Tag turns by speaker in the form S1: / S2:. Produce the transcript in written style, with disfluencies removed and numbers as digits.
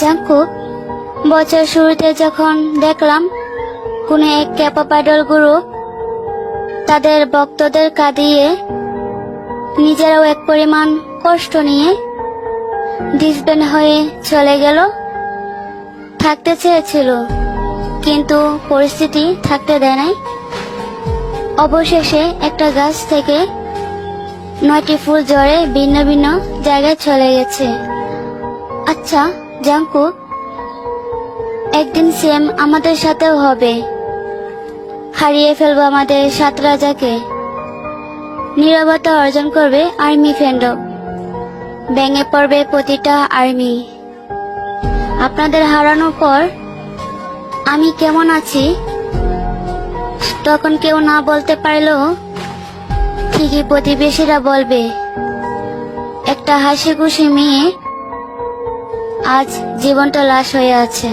S1: Jungkook, বছর শুরুতে যখন দেখলাম কোনো এক ক্যাপপ আইডল গ্রুপ তাদের ভক্তদের কাঁদিয়ে নিজেরাও এক পরিমাণ কষ্ট নিয়ে ডিসব্যান্ড হয়ে চলে গেল, থাকতে চেয়েছিল কিন্তু পরিস্থিতি থাকতে দেয় নাই। অবশেষে একটা গাছ থেকে 9টি ফুল ঝরে ভিন্ন ভিন্ন জায়গায় চলে গেছে। আচ্ছা জাঙ্কুক, একদিন সেম আমাদের সাথেও হবে। হারিয়ে ফেলবো আমাদের 7 রাজাকে, নীরবতা অর্জন করবে আর্মি ফ্যান্ডম, ভেঙে পড়বে প্রতিটা আর্মি। আপনাদের হারানোর পর আমি কেমন আছি তখন কেউ না বলতে পারলেও ঠিকই প্রতিবেশীরা বলবে, একটা হাসি খুশি মেয়ে আজ জীবনটা লাশ হয়ে আছে।